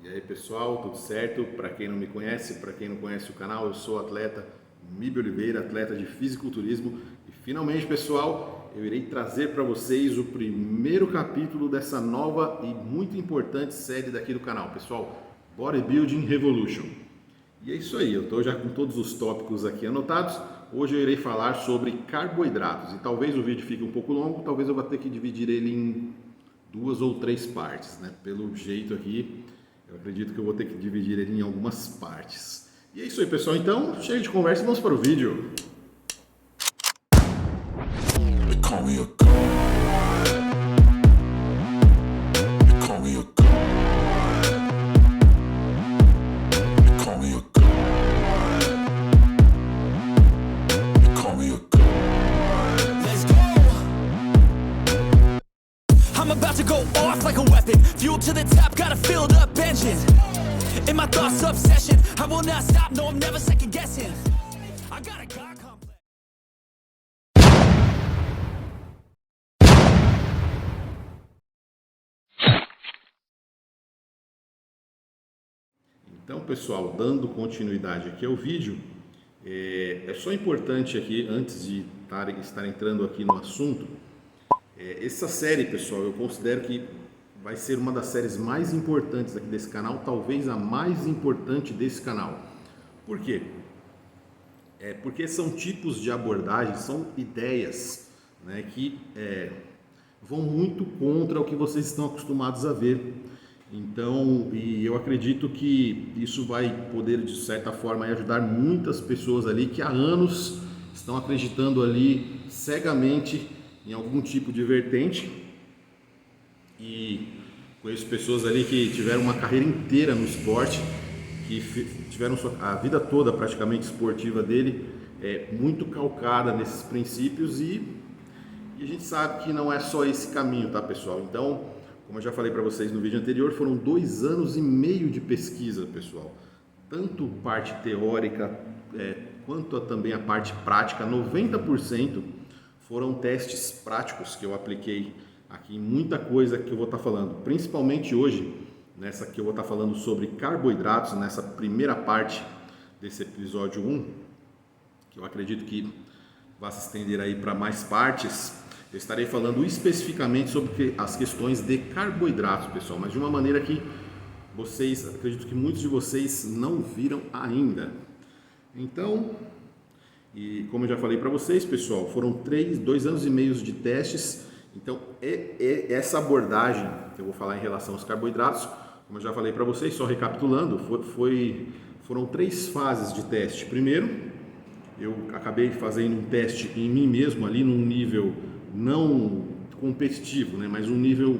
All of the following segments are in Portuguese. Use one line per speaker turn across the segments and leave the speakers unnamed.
E aí pessoal, tudo certo? Para quem não me conhece, para quem não conhece o canal, eu sou o atleta Mibio Oliveira, atleta de fisiculturismo. E finalmente pessoal, eu irei trazer para vocês o primeiro capítulo dessa nova e muito importante série daqui do canal, pessoal, Bodybuilding Revolution. E é isso aí, eu estou já com todos os tópicos aqui anotados. Hoje eu irei falar sobre carboidratos e talvez o vídeo fique um pouco longo, talvez eu vá ter que dividir ele em 2 ou 3 partes, né? Pelo jeito aqui, eu acredito que eu vou ter que dividir ele em algumas partes. E é isso aí, pessoal. Então, chega de conversa e vamos para o vídeo.
I'm about to go off like a weapon. Fuel to the top, got a filled up engine. In my thoughts, obsession. I will not stop, no, I'm never second guessing. I got a God complex.
Então, pessoal, dando continuidade aqui ao vídeo, é só importante aqui, antes de estar entrando aqui no assunto, essa série, pessoal, eu considero que vai ser uma das séries mais importantes aqui desse canal, talvez a mais importante desse canal. Por quê? Porque são tipos de abordagem, são ideias, né, que vão muito contra o que vocês estão acostumados a ver. Então, e eu acredito que isso vai poder, de certa forma, ajudar muitas pessoas ali que há anos estão acreditando ali cegamente em algum tipo de vertente. E conheço pessoas ali que tiveram uma carreira inteira no esporte, que tiveram a vida toda praticamente esportiva dele muito calcada nesses princípios e a gente sabe que não é só esse caminho, tá, pessoal? Então, como eu já falei para vocês no vídeo anterior, foram 2 anos e meio de pesquisa, pessoal. Tanto parte teórica quanto também a parte prática, 90% foram testes práticos que eu apliquei aqui em muita coisa que eu vou estar falando. Principalmente hoje, nessa que eu vou estar falando sobre carboidratos, nessa primeira parte desse episódio 1, que eu acredito que vai se estender aí para mais partes. Eu estarei falando especificamente sobre as questões de carboidratos, pessoal, mas de uma maneira que vocês, acredito que muitos de vocês não viram ainda. Então, e como eu já falei para vocês, pessoal, foram 2 anos e meio de testes. Então, essa abordagem que eu vou falar em relação aos carboidratos, como eu já falei para vocês, só recapitulando, foram 3 fases de teste. Primeiro, eu acabei fazendo um teste em mim mesmo ali num nível não competitivo, né, mas um nível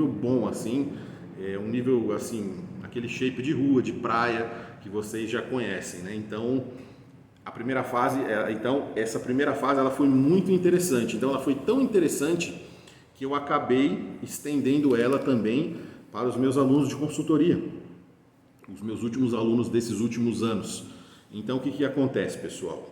bom assim, um nível assim, aquele shape de rua, de praia que vocês já conhecem, né? Então, essa primeira fase ela foi muito interessante. Então, ela foi tão interessante que eu acabei estendendo ela também para os meus alunos de consultoria, os meus últimos alunos desses últimos anos. Então, o que acontece, pessoal?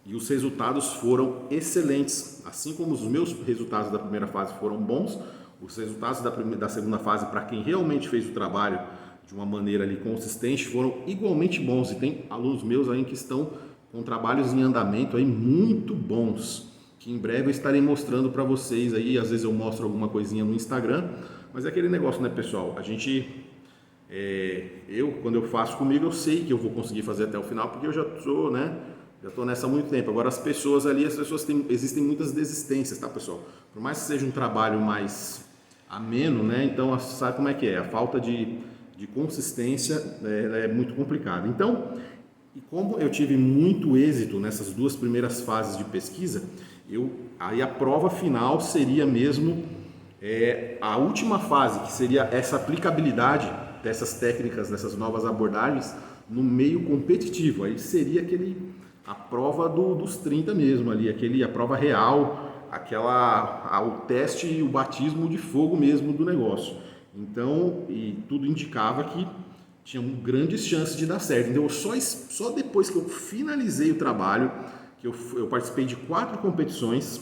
E os resultados foram excelentes, assim como os meus resultados da primeira fase foram bons, os resultados da segunda fase, para quem realmente fez o trabalho de uma maneira ali consistente, foram igualmente bons. E tem alunos meus aí que estão com trabalhos em andamento aí muito bons, que em breve eu estarei mostrando para vocês aí. Às vezes eu mostro alguma coisinha no Instagram, mas é aquele negócio, né, pessoal? A gente, quando eu faço comigo, eu sei que eu vou conseguir fazer até o final, porque eu já estou nessa há muito tempo. Agora as pessoas existem muitas desistências, tá, pessoal? Por mais que seja um trabalho mais ameno, né? Então, sabe como é que é? A falta de consistência é muito complicada. Então, e como eu tive muito êxito nessas 2 primeiras fases de pesquisa, aí a prova final seria mesmo a última fase, que seria essa aplicabilidade dessas técnicas, dessas novas abordagens no meio competitivo. Aí seria a prova dos 30 mesmo ali, a prova real, o teste e o batismo de fogo mesmo do negócio. Então, e tudo indicava que tinha grandes chances de dar certo. Então, só depois que eu finalizei o trabalho, que eu participei de 4 competições,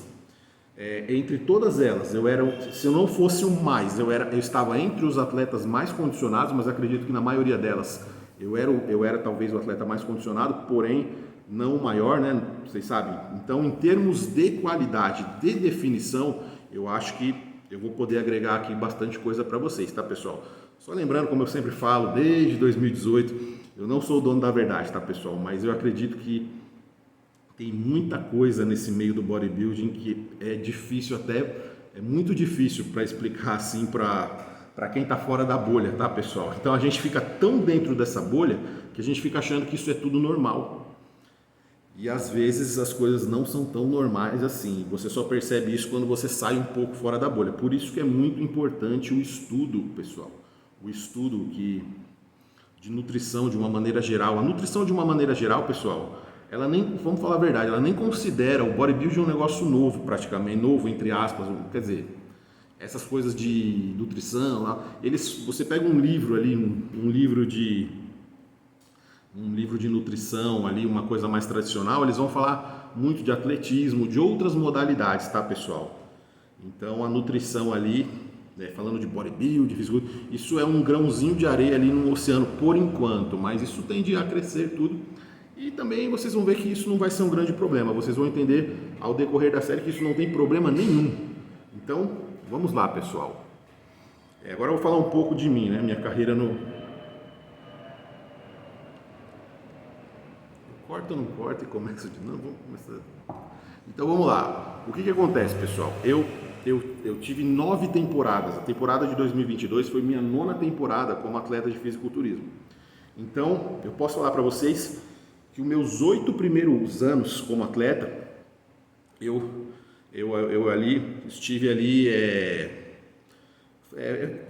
entre todas elas, se eu não fosse o mais, eu estava entre os atletas mais condicionados, mas acredito que na maioria delas eu era talvez o atleta mais condicionado, porém não o maior, né? Vocês sabem. Então, em termos de qualidade, de definição, eu acho que eu vou poder agregar aqui bastante coisa para vocês, tá, pessoal? Só lembrando, como eu sempre falo, desde 2018, eu não sou o dono da verdade, tá, pessoal? Mas eu acredito que tem muita coisa nesse meio do bodybuilding que é difícil é muito difícil para explicar assim para quem está fora da bolha, tá, pessoal? Então a gente fica tão dentro dessa bolha que a gente fica achando que isso é tudo normal. E às vezes as coisas não são tão normais assim. Você só percebe isso quando você sai um pouco fora da bolha. Por isso que é muito importante o estudo, pessoal. O estudo de nutrição de uma maneira geral. A nutrição de uma maneira geral, pessoal, ela nem, vamos falar a verdade, ela nem considera o bodybuilding um negócio novo praticamente, novo entre aspas, quer dizer, essas coisas de nutrição, você pega um livro ali, um livro de nutrição ali, uma coisa mais tradicional, eles vão falar muito de atletismo, de outras modalidades, tá, pessoal? Então a nutrição ali, falando de bodybuilding, fisiculturismo, isso é um grãozinho de areia ali no oceano por enquanto, mas isso tende a crescer tudo. E também vocês vão ver que isso não vai ser um grande problema. Vocês vão entender ao decorrer da série que isso não tem problema nenhum. Então, vamos lá, pessoal. Agora eu vou falar um pouco de mim, né? Minha carreira no... Corta ou não corta e começa de novo? Vamos começar. Então vamos lá. O que acontece, pessoal? Eu tive 9 temporadas. A temporada de 2022 foi minha 9ª temporada como atleta de fisiculturismo. Então, eu posso falar para vocês que os meus 8 primeiros anos como atleta, eu ali estive ali,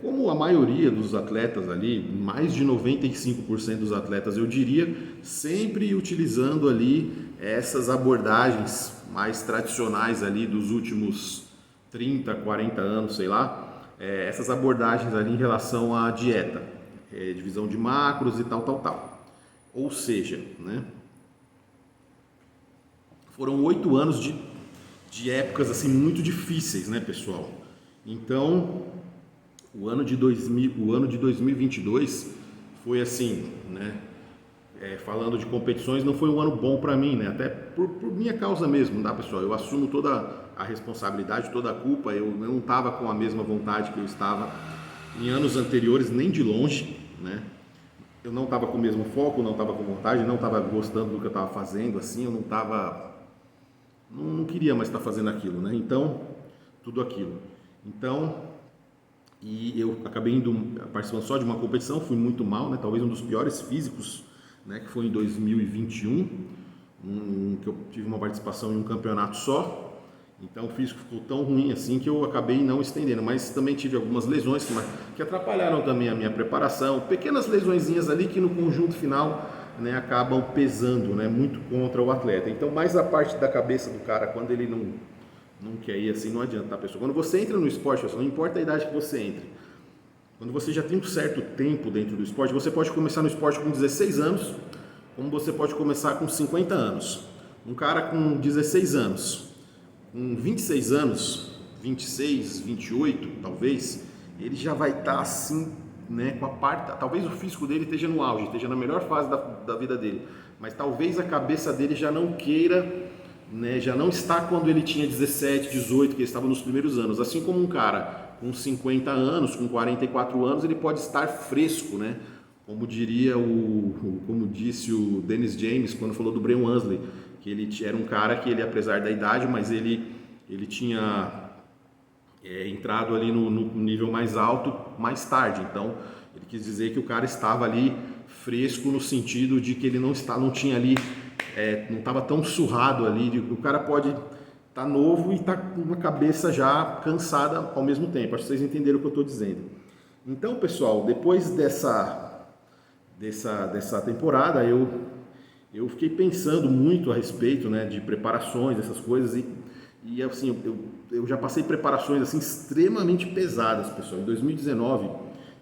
como a maioria dos atletas ali, mais de 95% dos atletas, eu diria, sempre utilizando ali essas abordagens mais tradicionais ali dos últimos 30, 40 anos, sei lá, essas abordagens ali em relação à dieta, divisão de macros e tal. Ou seja, né, foram 8 anos de épocas assim muito difíceis, né, pessoal? Então, o ano de 2022 foi assim, né? Falando de competições, não foi um ano bom para mim, né? Até por minha causa mesmo, tá, pessoal? Eu assumo toda a responsabilidade, toda a culpa. Eu não estava com a mesma vontade que eu estava em anos anteriores, nem de longe, né? Eu não estava com o mesmo foco, não estava com vontade, não estava gostando do que eu estava fazendo, assim, eu não queria mais estar fazendo aquilo, né? Então, tudo aquilo. Então, e eu acabei participando só de uma competição, fui muito mal, né? Talvez um dos piores físicos, né? Que foi em 2021, que eu tive uma participação em um campeonato só. Então o físico ficou tão ruim assim que eu acabei não estendendo, mas também tive algumas lesões que atrapalharam também a minha preparação, pequenas lesõezinhas ali que no conjunto final, né, acabam pesando, né, muito contra o atleta. Então, mais a parte da cabeça do cara, quando ele não quer ir assim, não adianta, tá, pessoal? Quando você entra no esporte, pessoal, não importa a idade que você entre, quando você já tem um certo tempo dentro do esporte, você pode começar no esporte com 16 anos, como você pode começar com 50 anos. Um cara com 16 anos, com 26 anos, 26, 28 talvez, ele já vai estar assim, né, com a parte, talvez o físico dele esteja no auge, esteja na melhor fase da vida dele, mas talvez a cabeça dele já não queira, né, já não está quando ele tinha 17, 18, que ele estava nos primeiros anos. Assim como um cara com 50 anos, com 44 anos, ele pode estar fresco, né? Como como disse o Dennis James quando falou do Brian Wansley, que ele era um cara que ele, apesar da idade, mas ele tinha entrado ali no nível mais alto mais tarde. Então, ele quis dizer que o cara estava ali fresco no sentido de que ele não tinha ali, não estava tão surrado ali. O cara pode estar novo e estar com uma cabeça já cansada ao mesmo tempo. Acho que vocês entenderam o que eu estou dizendo. Então, pessoal, depois dessa temporada, eu fiquei pensando muito a respeito, né, de preparações, essas coisas, e assim, eu já passei preparações assim extremamente pesadas, pessoal. Em 2019,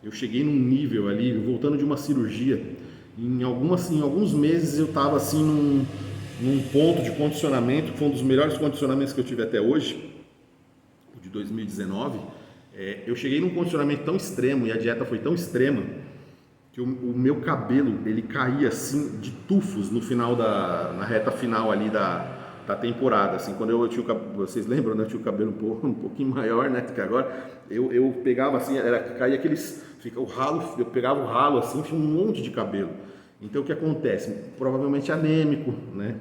eu cheguei num nível ali, voltando de uma cirurgia, em alguns meses eu estava assim num ponto de condicionamento, que foi um dos melhores condicionamentos que eu tive até hoje, de 2019, eu cheguei num condicionamento tão extremo e a dieta foi tão extrema que o meu cabelo ele caía assim de tufos no final na reta final ali da temporada, assim, quando eu tinha vocês lembram, né? Eu tinha o cabelo um pouquinho maior, né? Que agora eu pegava assim, caía aqueles, fica o ralo, eu pegava o ralo assim, tinha um monte de cabelo. Então o que acontece? Provavelmente anêmico, né?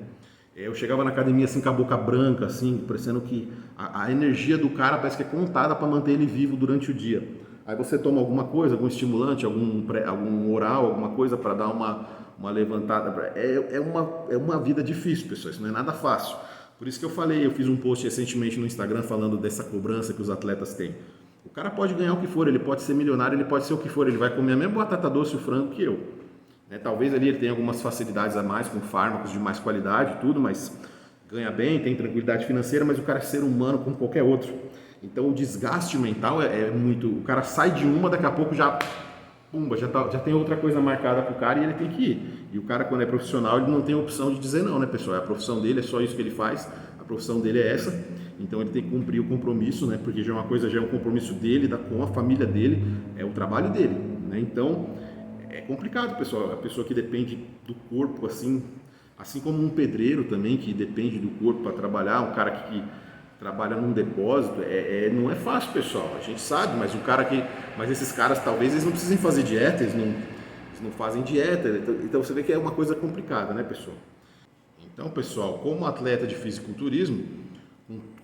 Eu chegava na academia assim com a boca branca, assim, parecendo que a energia do cara parece que é contada para manter ele vivo durante o dia. Aí você toma alguma coisa, algum estimulante, algum oral, alguma coisa para dar uma levantada. É uma vida difícil, pessoal, isso não é nada fácil. Por isso que eu fiz um post recentemente no Instagram falando dessa cobrança que os atletas têm. O cara pode ganhar o que for, ele pode ser milionário, ele pode ser o que for, ele vai comer a mesma batata doce e o frango que eu. Talvez ali ele tenha algumas facilidades a mais com fármacos de mais qualidade e tudo, mas ganha bem, tem tranquilidade financeira, mas o cara é ser humano como qualquer outro. Então o desgaste mental é muito... O cara sai de uma, daqui a pouco já tem outra coisa marcada pro cara e ele tem que ir. E o cara, quando é profissional, ele não tem opção de dizer não, né, pessoal? A profissão dele é só isso que ele faz, a profissão dele é essa. Então ele tem que cumprir o compromisso, né? Porque já é um compromisso dele, com a família dele, é o trabalho dele, né? Então é complicado, pessoal. A pessoa que depende do corpo, assim como um pedreiro também, que depende do corpo para trabalhar, um cara que trabalha num depósito, não é fácil, pessoal. A gente sabe, mas esses caras talvez eles não precisem fazer dieta, eles não fazem dieta. Então você vê que é uma coisa complicada, né, pessoal? Então, pessoal, como atleta de fisiculturismo,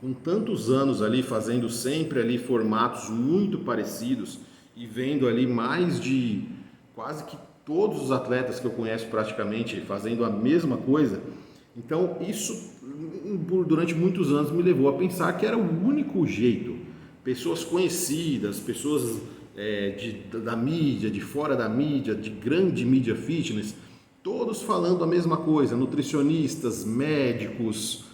com tantos anos ali fazendo sempre ali formatos muito parecidos e vendo ali mais de quase que todos os atletas que eu conheço praticamente fazendo a mesma coisa, então isso durante muitos anos me levou a pensar que era o único jeito. Pessoas conhecidas, pessoas da mídia, de fora da mídia, de grande mídia fitness, todos falando a mesma coisa, nutricionistas, médicos,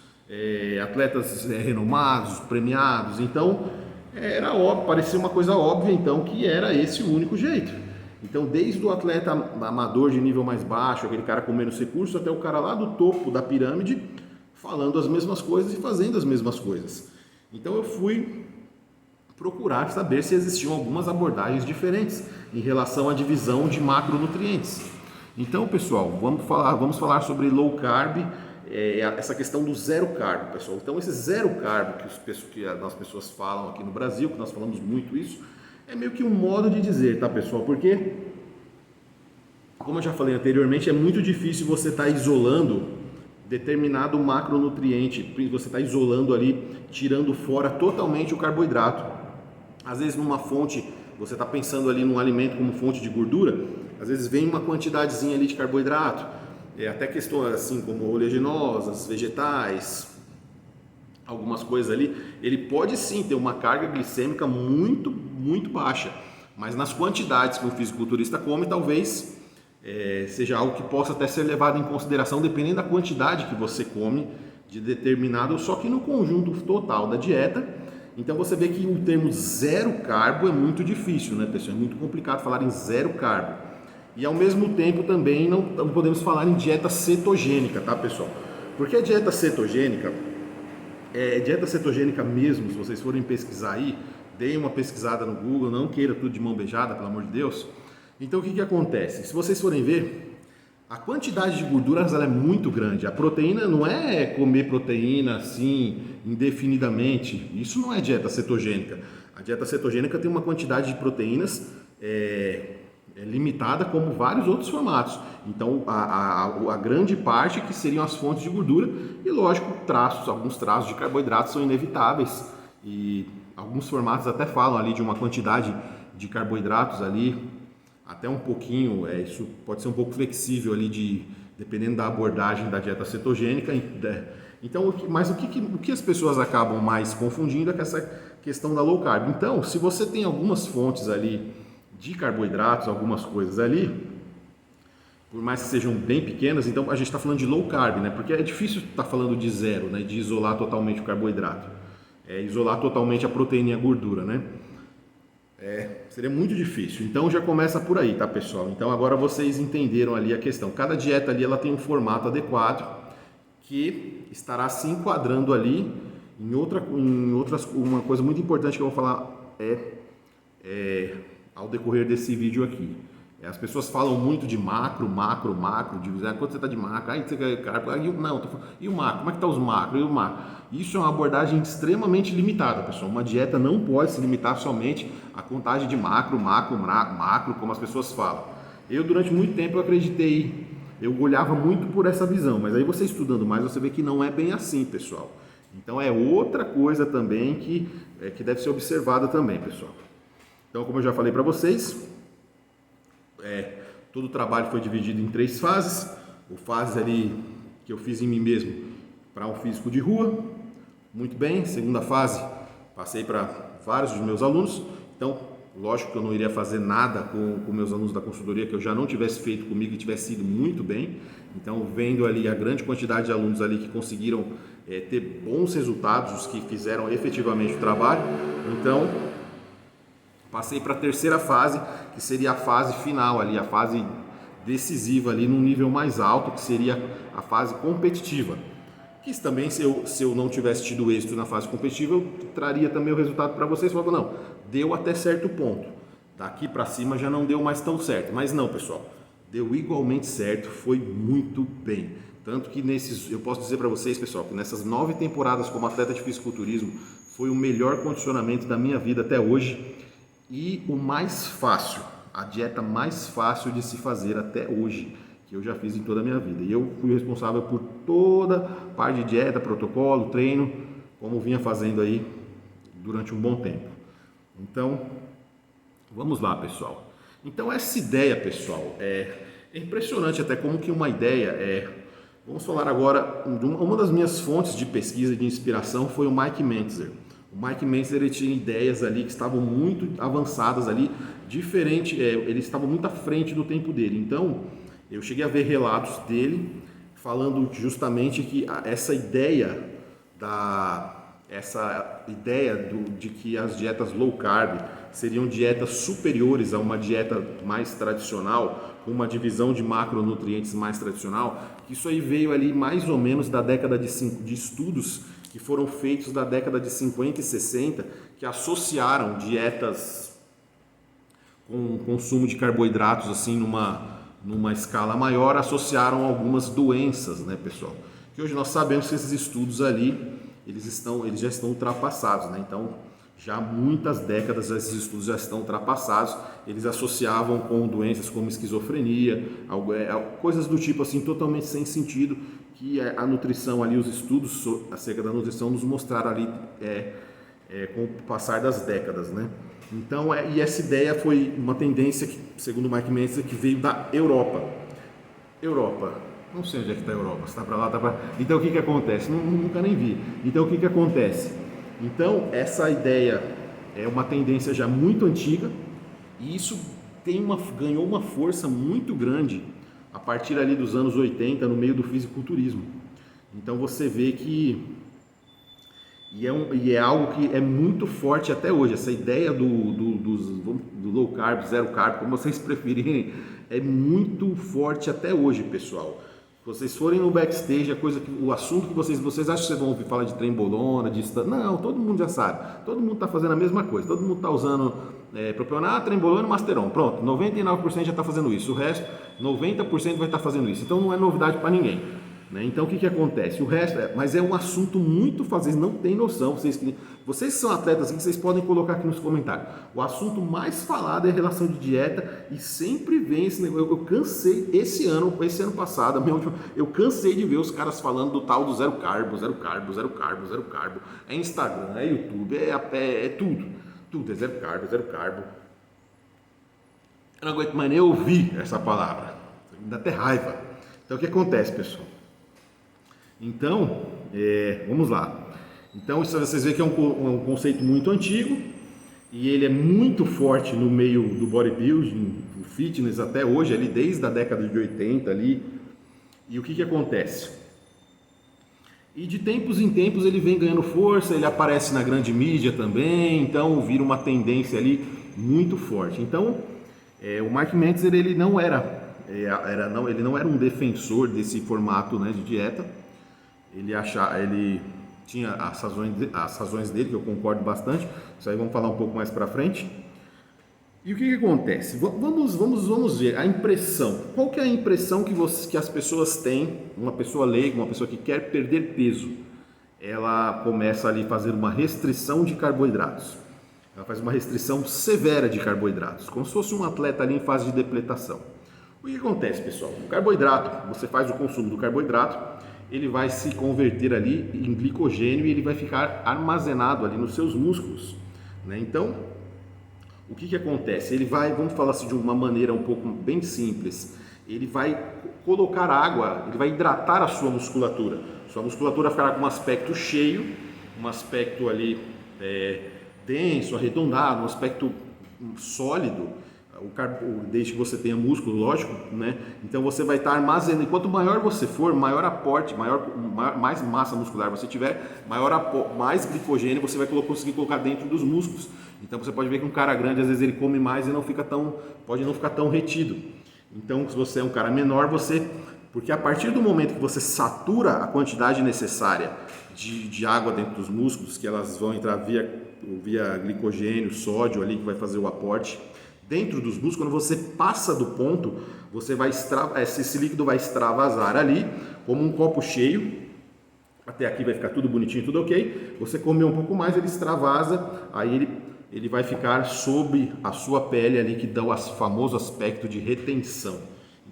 atletas renomados, premiados. Então era óbvio, parecia uma coisa óbvia então que era esse o único jeito. Então, desde o atleta amador de nível mais baixo, aquele cara com menos recursos, até o cara lá do topo da pirâmide, falando as mesmas coisas e fazendo as mesmas coisas. Então, eu fui procurar saber se existiam algumas abordagens diferentes em relação à divisão de macronutrientes. Então, pessoal, vamos falar sobre low carb, essa questão do zero carb, pessoal. Então, esse zero carb que as pessoas falam aqui no Brasil, que nós falamos muito isso, é meio que um modo de dizer, tá, pessoal? Porque, como eu já falei anteriormente, é muito difícil você estar isolando determinado macronutriente, você está isolando ali, tirando fora totalmente o carboidrato. Às vezes numa fonte, você está pensando ali num alimento como fonte de gordura, às vezes vem uma quantidadezinha ali de carboidrato, até questões assim como oleaginosas, vegetais, algumas coisas ali, ele pode sim ter uma carga glicêmica muito, muito baixa, mas nas quantidades que o fisiculturista come, talvez seja algo que possa até ser levado em consideração, dependendo da quantidade que você come de determinado, só que no conjunto total da dieta. Então você vê que o termo zero carbo é muito difícil, né, pessoal? É muito complicado falar em zero carbo. E ao mesmo tempo também não podemos falar em dieta cetogênica, tá, pessoal? Porque a dieta cetogênica mesmo, se vocês forem pesquisar aí, deem uma pesquisada no Google, não queira tudo de mão beijada, pelo amor de Deus. Então o que acontece? Se vocês forem ver, a quantidade de gorduras ela é muito grande. A proteína não é comer proteína assim indefinidamente, isso não é dieta cetogênica. A dieta cetogênica tem uma quantidade de proteínas limitada como vários outros formatos. Então a grande parte que seriam as fontes de gordura e lógico alguns traços de carboidratos são inevitáveis e alguns formatos até falam ali de uma quantidade de carboidratos ali até um pouquinho, isso pode ser um pouco flexível ali dependendo da abordagem da dieta cetogênica. Então, mas o que as pessoas acabam mais confundindo é com essa questão da low carb. Então, se você tem algumas fontes ali de carboidratos, algumas coisas ali, por mais que sejam bem pequenas, então a gente está falando de low carb, né? Porque é difícil estar falando de zero, né? De isolar totalmente o carboidrato, isolar totalmente a proteína e a gordura, né? Seria muito difícil. Então já começa por aí, tá, pessoal? Então agora vocês entenderam ali a questão. Cada dieta ali ela tem um formato adequado que estará se enquadrando ali Uma coisa muito importante que eu vou falar ao decorrer desse vídeo aqui. As pessoas falam muito de macro, de quanto você está de macro, aí você quer carbo, e o macro, como é que está os macros, e o macro? Isso é uma abordagem extremamente limitada, pessoal. Uma dieta não pode se limitar somente à contagem de macro, como as pessoas falam. Eu, durante muito tempo, eu olhava muito por essa visão, mas aí você estudando mais, você vê que não é bem assim, pessoal. Então é outra coisa também que deve ser observada também, pessoal. Então, como eu já falei para vocês, todo o trabalho foi dividido em 3 fases. O fase ali que eu fiz em mim mesmo para um físico de rua, muito bem. Segunda fase, passei para vários dos meus alunos. Então, lógico que eu não iria fazer nada com meus alunos da consultoria que eu já não tivesse feito comigo e tivesse ido muito bem. Então, vendo ali a grande quantidade de alunos ali que conseguiram ter bons resultados, os que fizeram efetivamente o trabalho, então passei para a terceira fase, que seria a fase final ali, a fase decisiva ali num nível mais alto, que seria a fase competitiva. Que também, se eu não tivesse tido êxito na fase competitiva, eu traria também o resultado para vocês, falando, não, deu até certo ponto, daqui para cima já não deu mais tão certo. Mas não, pessoal, deu igualmente certo, foi muito bem. Tanto que eu posso dizer para vocês, pessoal, que nessas 9 temporadas como atleta de fisiculturismo, foi o melhor condicionamento da minha vida até hoje. E o mais fácil, a dieta mais fácil de se fazer até hoje, que eu já fiz em toda a minha vida. E eu fui responsável por toda a parte de dieta, protocolo, treino, como vinha fazendo aí durante um bom tempo. Então, vamos lá, pessoal. Então, essa ideia, pessoal, é impressionante até como que uma ideia Vamos falar agora, uma das minhas fontes de pesquisa e de inspiração foi o Mike Mentzer. O Mike Mentzer, ele tinha ideias ali que estavam muito avançadas ali, ele estava muito à frente do tempo dele. Então, eu cheguei a ver relatos dele falando justamente que essa ideia de que as dietas low carb seriam dietas superiores a uma dieta mais tradicional, com uma divisão de macronutrientes mais tradicional, isso aí veio ali mais ou menos da década de estudos que foram feitos da década de 50 e 60, que associaram dietas com consumo de carboidratos assim numa escala maior, associaram algumas doenças, né, pessoal? Que hoje nós sabemos que esses estudos ali, eles já estão ultrapassados, né? Então, já há muitas décadas esses estudos já estão ultrapassados. Eles associavam com doenças como esquizofrenia, coisas do tipo assim, totalmente sem sentido, que a nutrição ali, os estudos acerca da nutrição nos mostraram ali com o passar das décadas, né? Então, e essa ideia foi uma tendência que, segundo o Mike Mentzer, que veio da Europa. Não sei onde é que está a Europa, se está para lá, está para... Então, o que acontece? Nunca nem vi. Então, o que acontece? Então, essa ideia é uma tendência já muito antiga e isso ganhou uma força muito grande a partir ali dos anos 80, no meio do fisiculturismo. Então, você vê que... E é algo que é muito forte até hoje. Essa ideia do low carb, zero carb, como vocês preferirem, é muito forte até hoje, pessoal. Se vocês forem no backstage, o assunto que vocês acham que vocês vão ouvir falar de trembolona, não, todo mundo já sabe. Todo mundo está fazendo a mesma coisa. Todo mundo está usando propionato, trembolona e masteron. Pronto, 99% já está fazendo isso. O resto, 90% vai estar fazendo isso. Então não é novidade para ninguém. Né? Então o que acontece? O resto mas é um assunto muito fácil, vocês não têm noção, vocês que são atletas, vocês podem colocar aqui nos comentários. O assunto mais falado é a relação de dieta e sempre vem esse negócio. Eu cansei esse ano passado, eu cansei de ver os caras falando do tal do zero carbo. É Instagram, é YouTube, é tudo é zero carbo. Eu não aguento mais nem ouvir essa palavra, me dá até raiva. Então o que acontece, pessoal? Então, vamos lá. Então, isso vocês veem que é um conceito muito antigo e ele é muito forte no meio do bodybuilding, do fitness até hoje, ali desde a década de 80 ali. E o que acontece? E de tempos em tempos ele vem ganhando força, ele aparece na grande mídia também, então vira uma tendência ali muito forte. Então, o Mike Mentzer, ele não era um defensor desse formato, né, de dieta. Ele tinha as razões dele, que eu concordo bastante, isso aí vamos falar um pouco mais para frente. E o que acontece? Vamos ver a impressão. Qual que é a impressão que as pessoas têm, uma pessoa leiga, uma pessoa que quer perder peso? Ela começa ali a fazer uma restrição de carboidratos. Ela faz uma restrição severa de carboidratos, como se fosse um atleta ali em fase de depletação. O que acontece, pessoal? O carboidrato, você faz o consumo do carboidrato, ele vai se converter ali em glicogênio e ele vai ficar armazenado ali nos seus músculos, né? Então, o que acontece? Ele vai, vamos falar assim de uma maneira um pouco bem simples, ele vai colocar água, ele vai hidratar a sua musculatura. Sua musculatura ficará com um aspecto cheio, um aspecto ali denso, arredondado, um aspecto sólido, desde que você tenha músculo, lógico, né? Então você vai estar armazenando. Quanto maior você for, maior aporte, mais massa muscular você tiver, mais glicogênio você vai conseguir colocar dentro dos músculos. Então você pode ver que um cara grande, às vezes ele come mais e pode não ficar tão retido. Então se você é um cara menor, porque a partir do momento que você satura a quantidade necessária de água dentro dos músculos, que elas vão entrar via glicogênio, sódio ali, que vai fazer o aporte dentro dos músculos, quando você passa do ponto, esse líquido vai extravasar ali, como um copo cheio, até aqui vai ficar tudo bonitinho, tudo ok, você comeu um pouco mais, ele extravasa, aí ele vai ficar sob a sua pele ali, que dá o famoso aspecto de retenção.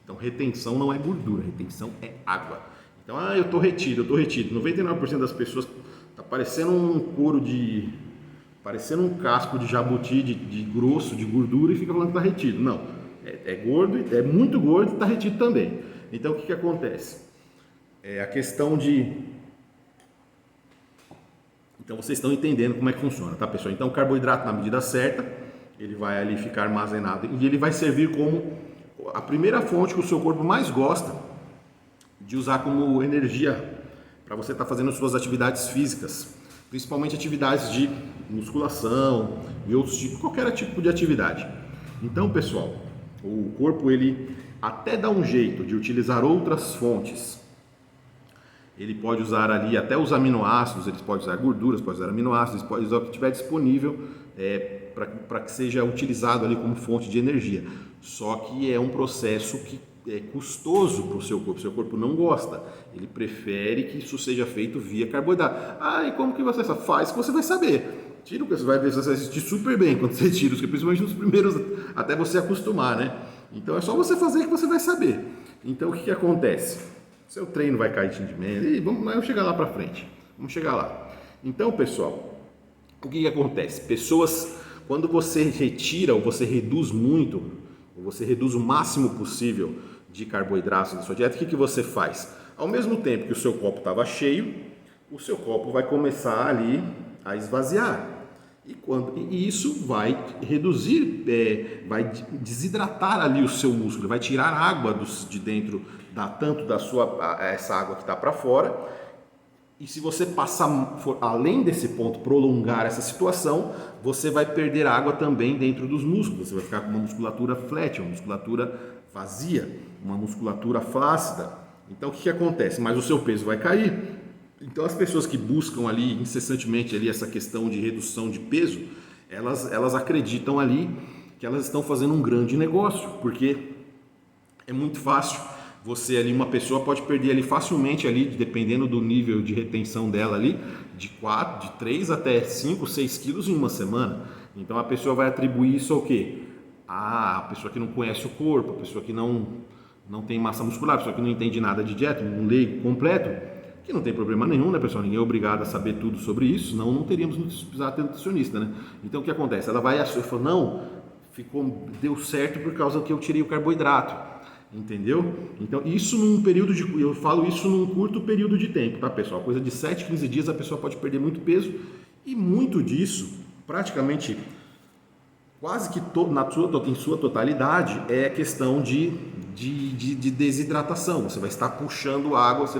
Então retenção não é gordura, retenção é água. Então, eu tô retido, 99% das pessoas tá parecendo um couro parecendo um casco de jabuti de grosso, de gordura, e fica falando que tá retido. Não, é gordo, é muito gordo e tá retido também. Então o que acontece? É a questão Então vocês estão entendendo como é que funciona, tá, pessoal? Então o carboidrato na medida certa, ele vai ali ficar armazenado e ele vai servir como a primeira fonte que o seu corpo mais gosta de usar como energia para você estar fazendo suas atividades físicas, principalmente atividades de musculação e outros tipos, qualquer tipo de atividade. Então, pessoal, o corpo ele até dá um jeito de utilizar outras fontes. Ele pode usar ali até os aminoácidos, ele pode usar gorduras, pode usar aminoácidos, pode usar o que tiver disponível para que seja utilizado ali como fonte de energia. Só que é um processo que é custoso para o seu corpo. Seu corpo não gosta, ele prefere que isso seja feito via carboidrato. E como que você faz? Que você vai saber. Tira o que você vai ver, você vai assistir super bem quando você tira, principalmente nos primeiros, até você acostumar, né? Então é só você fazer que você vai saber. Então o que acontece? Seu treino vai cair de rendimento, vamos chegar lá para frente. Vamos chegar lá. Então, pessoal, o que acontece? Pessoas, quando você retira ou você reduz muito, ou você reduz o máximo possível de carboidratos da sua dieta, o que você faz? Ao mesmo tempo que o seu copo estava cheio, o seu copo vai começar ali a esvaziar. E isso vai reduzir, vai desidratar ali o seu músculo, vai tirar água de dentro, tanto da essa água que está para fora. E se você for além desse ponto, prolongar essa situação, você vai perder água também dentro dos músculos. Você vai ficar com uma musculatura flat, uma musculatura vazia, uma musculatura flácida. Então o que acontece? Mas o seu peso vai cair. Então as pessoas que buscam ali incessantemente ali essa questão de redução de peso, elas acreditam ali que elas estão fazendo um grande negócio, porque é muito fácil. Você ali, uma pessoa pode perder ali facilmente ali, dependendo do nível de retenção dela ali, de 3 até 5, 6 quilos em uma semana. Então a pessoa vai atribuir isso ao quê? A pessoa que não conhece o corpo, a pessoa que não tem massa muscular, a pessoa que não entende nada de dieta, um leigo completo, que não tem problema nenhum, né, pessoal? Ninguém é obrigado a saber tudo sobre isso, senão não teríamos precisado ter nutricionista, né? Então o que acontece? Ela vai achar, não, deu certo por causa que eu tirei o carboidrato. Entendeu? Então isso eu falo isso num curto período de tempo, tá, pessoal? Coisa de 7, 15 dias a pessoa pode perder muito peso, e muito disso, praticamente quase que em sua totalidade, é questão de desidratação. Você vai estar puxando água, você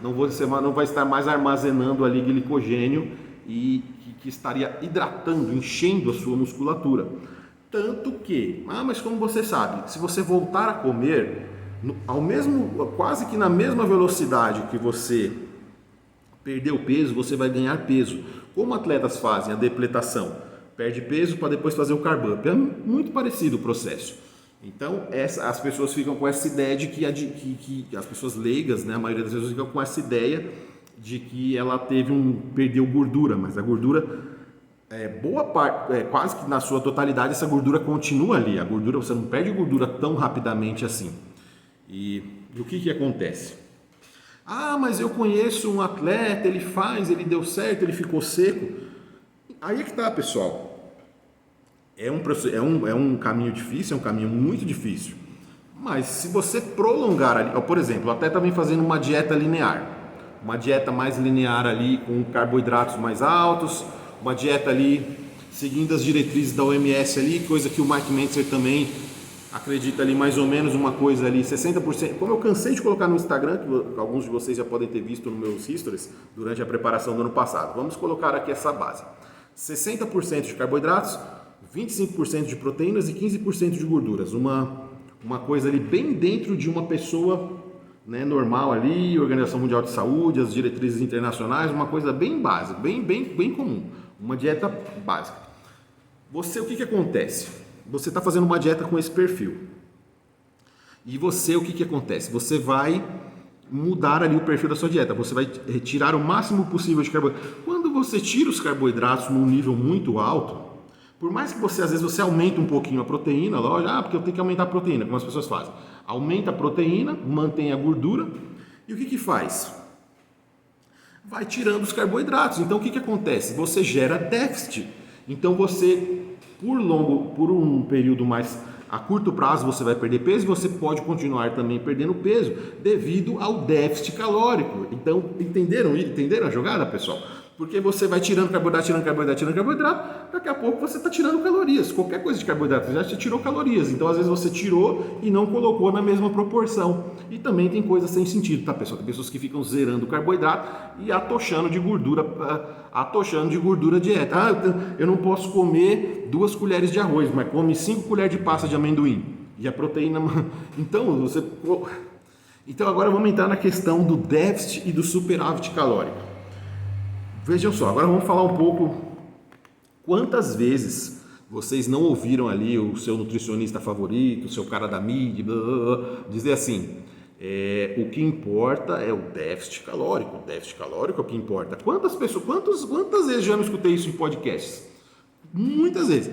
não vai estar mais armazenando ali glicogênio e que estaria hidratando, enchendo a sua musculatura. Tanto que, mas como você sabe, se você voltar a comer quase que na mesma velocidade que você Perdeu peso, você vai ganhar peso. Como atletas fazem a depletação? Perde peso para depois fazer o carb up. É muito parecido o processo. Então, as pessoas ficam com essa ideia de que as pessoas leigas, né, a maioria das pessoas ficam com essa ideia de que ela perdeu gordura, mas a gordura, boa parte, quase que na sua totalidade, essa gordura continua ali. A gordura, você não perde gordura tão rapidamente assim. E o que acontece? Ah, mas eu conheço um atleta, ele deu certo, ele ficou seco. Aí é que tá, pessoal. É um caminho difícil, é um caminho muito difícil. Mas se você prolongar ali, por exemplo, o atleta vem fazendo uma dieta linear. Uma dieta mais linear ali, com carboidratos mais altos, uma dieta ali seguindo as diretrizes da OMS ali, coisa que o Mike Mentzer também acredita ali, mais ou menos uma coisa ali, 60%, como eu cansei de colocar no Instagram, que alguns de vocês já podem ter visto nos meus stories durante a preparação do ano passado. Vamos colocar aqui essa base: 60% de carboidratos, 25% de proteínas e 15% de gorduras. Uma coisa ali bem dentro de uma pessoa, né, normal ali, Organização Mundial de Saúde, as diretrizes internacionais, uma coisa bem básica, bem comum, uma dieta básica. O que acontece? Você está fazendo uma dieta com esse perfil. E o que acontece? Você vai mudar ali o perfil da sua dieta. Você vai retirar o máximo possível de carboidrato. Quando você tira os carboidratos num nível muito alto, por mais que às vezes você aumente um pouquinho a proteína, lógico, porque eu tenho que aumentar a proteína, como as pessoas fazem. Aumenta a proteína, mantém a gordura. E o que faz? Vai tirando os carboidratos. Então o que acontece? Você gera déficit. Então você, por um período mais a curto prazo, você vai perder peso e você pode continuar também perdendo peso devido ao déficit calórico. Então, entenderam a jogada, pessoal? Porque você vai tirando carboidrato, daqui a pouco você está tirando calorias. Qualquer coisa de carboidrato, já te tirou calorias. Então, às vezes você tirou e não colocou na mesma proporção. E também tem coisas sem sentido, tá, pessoal? Tem pessoas que ficam zerando o carboidrato e atochando de gordura a dieta. Eu não posso comer 2 colheres de arroz, mas come 5 colheres de pasta de amendoim. E a proteína... Então, agora vamos entrar na questão do déficit e do superávit calórico. Vejam só, agora vamos falar um pouco quantas vezes vocês não ouviram ali o seu nutricionista favorito, o seu cara da mídia, dizer assim, o que importa é o déficit calórico. O déficit calórico é o que importa. Quantas vezes já não escutei isso em podcasts? Muitas vezes.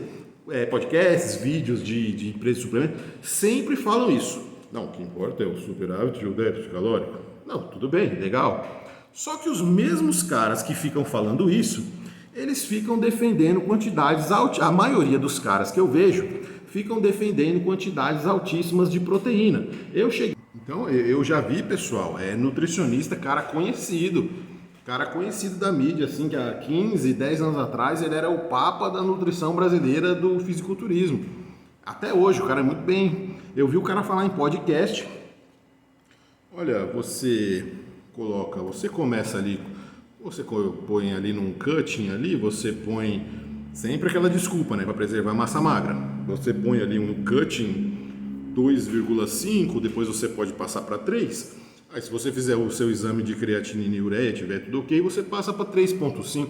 Podcasts, vídeos de empresas de suplemento, sempre falam isso. Não, o que importa é o superávit e o déficit calórico. Não, tudo bem, legal. Só que os mesmos caras que ficam falando isso, eles ficam defendendo quantidades altíssimas. A maioria dos caras que eu vejo ficam defendendo quantidades altíssimas de proteína. Então, eu já vi, pessoal, nutricionista, cara conhecido da mídia, assim, que há 15, 10 anos atrás ele era o papa da nutrição brasileira do fisiculturismo. Até hoje, o cara é muito bem. Eu vi o cara falar em podcast. Olha, você começa ali, você põe ali num cutting ali, você põe sempre aquela desculpa, né, para preservar a massa magra. Você põe ali um cutting 2,5, depois você pode passar para 3. Aí se você fizer o seu exame de creatinina e ureia, tiver tudo ok, você passa para 3,5.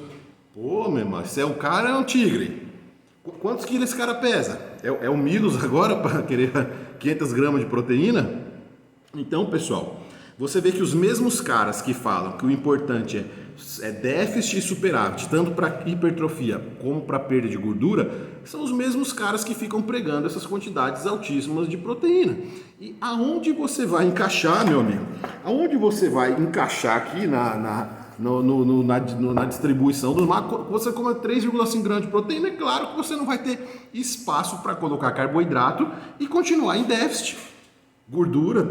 Pô, meu irmão, se é um cara, é um tigre. Quantos quilos esse cara pesa? É o Milos agora para querer 500 gramas de proteína? Então, pessoal, você vê que os mesmos caras que falam que o importante é déficit e superávit, tanto para hipertrofia como para perda de gordura, são os mesmos caras que ficam pregando essas quantidades altíssimas de proteína. E aonde você vai encaixar, meu amigo? Aonde você vai encaixar aqui na distribuição dos macros? Você come 3,5 gramas de proteína, é claro que você não vai ter espaço para colocar carboidrato e continuar em déficit.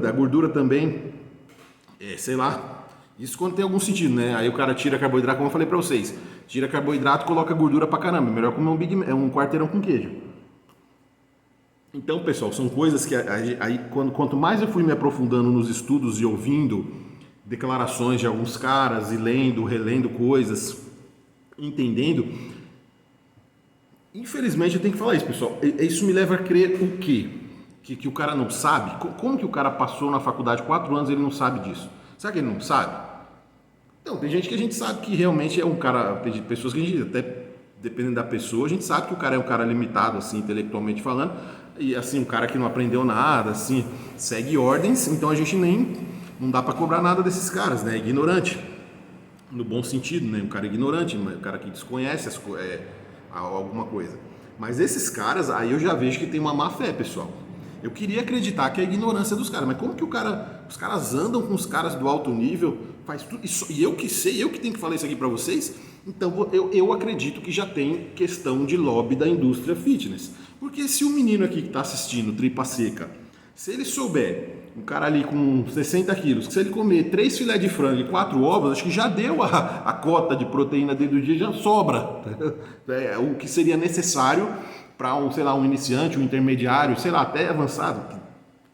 Da gordura também. Sei lá, isso quando tem algum sentido, né? Aí o cara tira carboidrato, como eu falei pra vocês, tira carboidrato, coloca gordura pra caramba, melhor comer um quarteirão com queijo. Então, pessoal, são coisas que aí quanto mais eu fui me aprofundando nos estudos e ouvindo declarações de alguns caras e relendo coisas, entendendo, infelizmente eu tenho que falar isso, pessoal. Isso me leva a crer o quê? Que o cara não sabe? Como que o cara passou na faculdade 4 anos e ele não sabe disso? Será que ele não sabe? Então, tem gente que a gente sabe que realmente é um cara, tem pessoas que a gente, até dependendo da pessoa, a gente sabe que o cara é um cara limitado, assim, intelectualmente falando, e assim, um cara que não aprendeu nada, assim, segue ordens, então a gente não dá para cobrar nada desses caras, né? Ignorante, no bom sentido, né? Um cara ignorante, um cara que desconhece alguma coisa. Mas esses caras, aí eu já vejo que tem uma má fé, pessoal. Eu queria acreditar que é a ignorância dos caras, mas como que os caras andam com os caras do alto nível, faz tudo, e eu que sei, eu que tenho que falar isso aqui para vocês, então eu acredito que já tem questão de lobby da indústria fitness. Porque se o menino aqui que está assistindo, tripa seca, se ele souber, um cara ali com 60 quilos, que se ele comer 3 filé de frango e 4 ovos, acho que já deu a cota de proteína dele do dia, já sobra. É o que seria necessário para um iniciante, um intermediário, sei lá, até avançado,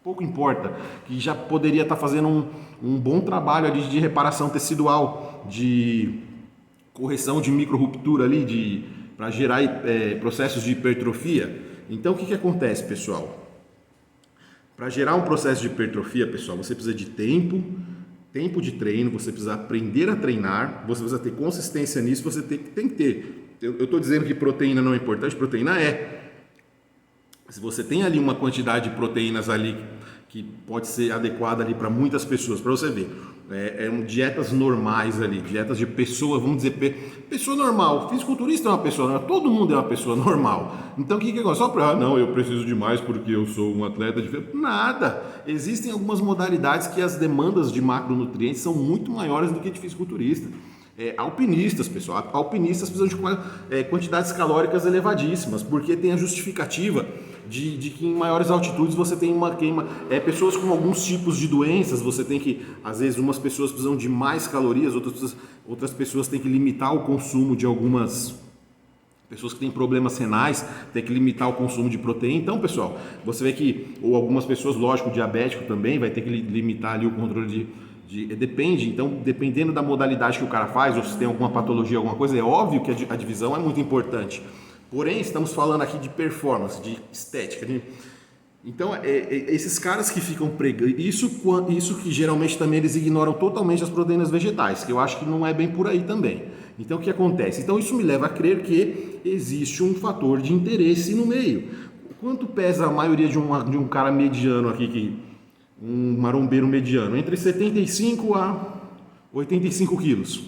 pouco importa, que já poderia estar fazendo um bom trabalho ali de reparação tecidual, de correção de micro-ruptura ali, para gerar processos de hipertrofia. Então, o que acontece, pessoal? Para gerar um processo de hipertrofia, pessoal, você precisa de tempo de treino, você precisa aprender a treinar, você precisa ter consistência nisso, você tem que ter. Eu estou dizendo que proteína não é importante, proteína é. Se você tem ali uma quantidade de proteínas ali que pode ser adequada ali para muitas pessoas, para você ver, dietas normais ali, dietas de pessoa, vamos dizer, pessoa normal, fisiculturista é uma pessoa normal, todo mundo é uma pessoa normal. Então o que é só para, não, eu preciso de mais porque eu sou um atleta diferente? Nada, existem algumas modalidades que as demandas de macronutrientes são muito maiores do que de fisiculturista. Alpinistas, pessoal, alpinistas precisam de quantidades calóricas elevadíssimas, porque tem a justificativa de que em maiores altitudes você tem uma queima, pessoas com alguns tipos de doenças, você tem que, às vezes umas pessoas precisam de mais calorias, outras pessoas têm que limitar o consumo de algumas pessoas que têm problemas renais, tem que limitar o consumo de proteína. Então, pessoal, você vê que, ou algumas pessoas, lógico, diabético também, vai ter que limitar ali o controle depende, então, dependendo da modalidade que o cara faz, ou se tem alguma patologia, alguma coisa, é óbvio que a divisão é muito importante. Porém, estamos falando aqui de performance, de estética. Então, esses caras que ficam pregando, isso que geralmente também eles ignoram totalmente as proteínas vegetais, que eu acho que não é bem por aí também. Então, o que acontece? Então, isso me leva a crer que existe um fator de interesse no meio. Quanto pesa a maioria de um cara mediano aqui, um marombeiro mediano? Entre 75 a 85 quilos.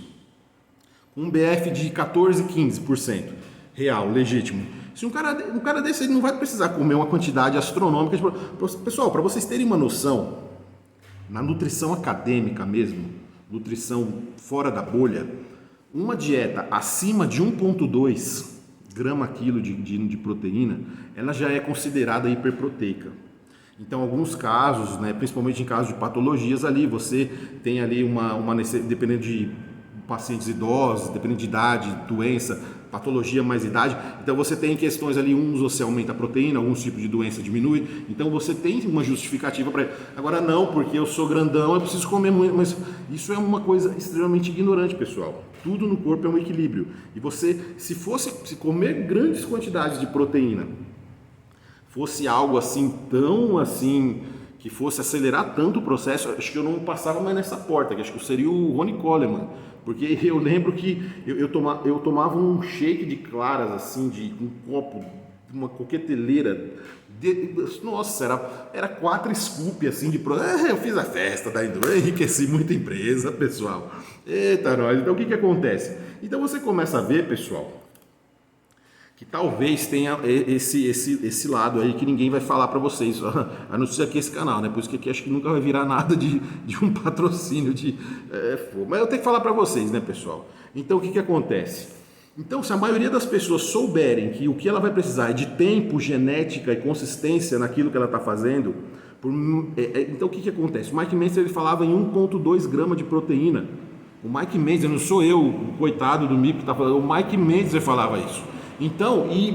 Um BF de 14, 15%. Real, legítimo. Se um cara desse ele não vai precisar comer uma quantidade astronômica. Pessoal, para vocês terem uma noção, na nutrição acadêmica mesmo, nutrição fora da bolha, uma dieta acima de 1,2 grama quilo de proteína, ela já é considerada hiperproteica. Então, alguns casos, né, principalmente em casos de patologias ali, você tem ali uma necessidade, dependendo de pacientes idosos, dependendo de idade, doença, patologia mais idade, então você tem questões ali, você aumenta a proteína, alguns tipos de doença diminui, então você tem uma justificativa para. Agora não, porque eu sou grandão, eu preciso comer muito, mas isso é uma coisa extremamente ignorante, pessoal. Tudo no corpo é um equilíbrio. E você, se comer grandes quantidades de proteína, fosse algo assim, tão assim, que fosse acelerar tanto o processo, acho que eu não passava mais nessa porta, que acho que eu seria o Ronnie Coleman, porque eu lembro que eu tomava um shake de claras, assim, de um copo, uma coqueteleira, nossa, era 4 scoop, assim, de proteína. Eu fiz a festa, enriqueci muita empresa, pessoal. Eita, nós. Então, o que acontece? Então, você começa a ver, pessoal, que talvez tenha esse lado aí que ninguém vai falar para vocês, a não ser aqui esse canal, né? Por isso que aqui acho que nunca vai virar nada de um patrocínio mas eu tenho que falar para vocês, né, pessoal? Então, o que acontece? Então, se a maioria das pessoas souberem que o que ela vai precisar é de tempo, genética e consistência naquilo que ela está fazendo, então o que acontece? O Mike Mentzer ele falava em 1,2 grama de proteína. O Mike Mentzer, não sou eu, o coitado do Mico que está falando, o Mike Mentzer falava isso. Então, e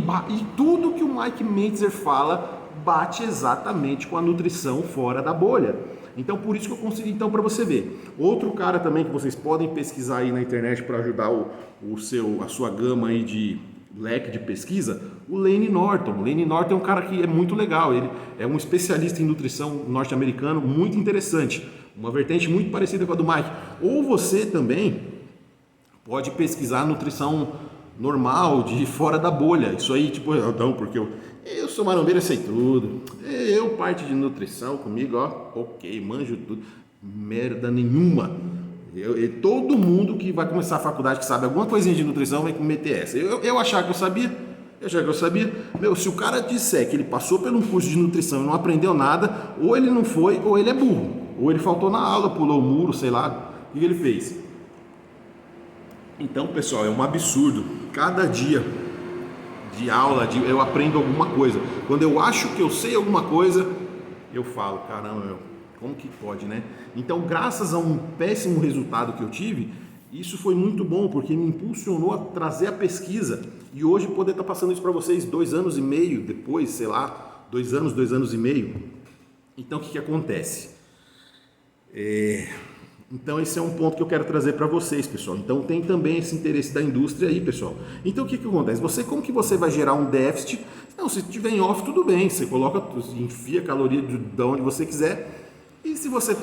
tudo que o Mike Mentzer fala bate exatamente com a nutrição fora da bolha. Então, por isso que eu consegui, então, para você ver. Outro cara também que vocês podem pesquisar aí na internet para ajudar a sua gama aí de leque de pesquisa, o Layne Norton. O Layne Norton é um cara que é muito legal, ele é um especialista em nutrição norte-americano, muito interessante. Uma vertente muito parecida com a do Mike. Ou você também pode pesquisar nutrição normal, de fora da bolha. Isso aí, tipo, não, porque eu sou marombeiro, eu sei tudo. Eu, parte de nutrição comigo, ó, ok, manjo tudo. Merda nenhuma. Todo mundo que vai começar a faculdade, que sabe alguma coisinha de nutrição, vai meter essa. Eu achar que eu sabia, Meu, se o cara disser que ele passou por um curso de nutrição e não aprendeu nada, ou ele não foi, ou ele é burro. Ou ele faltou na aula, pulou o muro, sei lá. O que ele fez? Então, pessoal, é um absurdo. Cada dia de aula, eu aprendo alguma coisa. Quando eu acho que eu sei alguma coisa, eu falo, caramba, meu, como que pode, né? Então, graças a um péssimo resultado que eu tive, isso foi muito bom, porque me impulsionou a trazer a pesquisa. E hoje poder estar passando isso para vocês 2 anos e meio depois, sei lá, 2 anos e meio. Então, o que acontece? Então esse é um ponto que eu quero trazer para vocês, pessoal. Então tem também esse interesse da indústria aí, pessoal. Então o que acontece? Como que você vai gerar um déficit? Não, se tiver em off, tudo bem. Você enfia a caloria de onde você quiser. E se você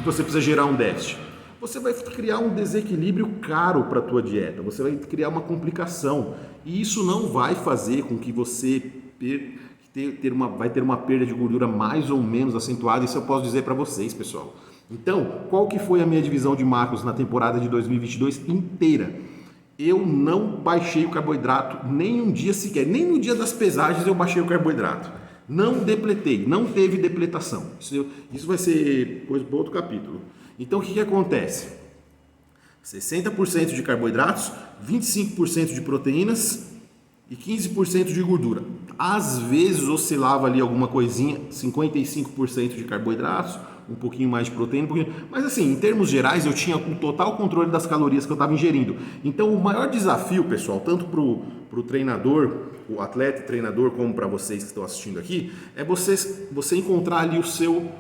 você precisa gerar um déficit? Você vai criar um desequilíbrio caro para a tua dieta. Você vai criar uma complicação. E isso não vai fazer com que você vai ter uma perda de gordura mais ou menos acentuada. Isso eu posso dizer para vocês, pessoal. Então, qual que foi a minha divisão de macros na temporada de 2022 inteira? Eu não baixei o carboidrato nem um dia sequer, nem no dia das pesagens eu baixei o carboidrato. Não depletei, não teve depletação. Isso vai ser coisa para outro capítulo. Então, o que acontece? 60% de carboidratos, 25% de proteínas e 15% de gordura. Às vezes oscilava ali alguma coisinha, 55% de carboidratos, um pouquinho mais de proteína, mas assim, em termos gerais, eu tinha o total controle das calorias que eu estava ingerindo. Então, o maior desafio, pessoal, tanto para o treinador, o atleta e treinador, como para vocês que estão assistindo aqui, é você encontrar ali o seu...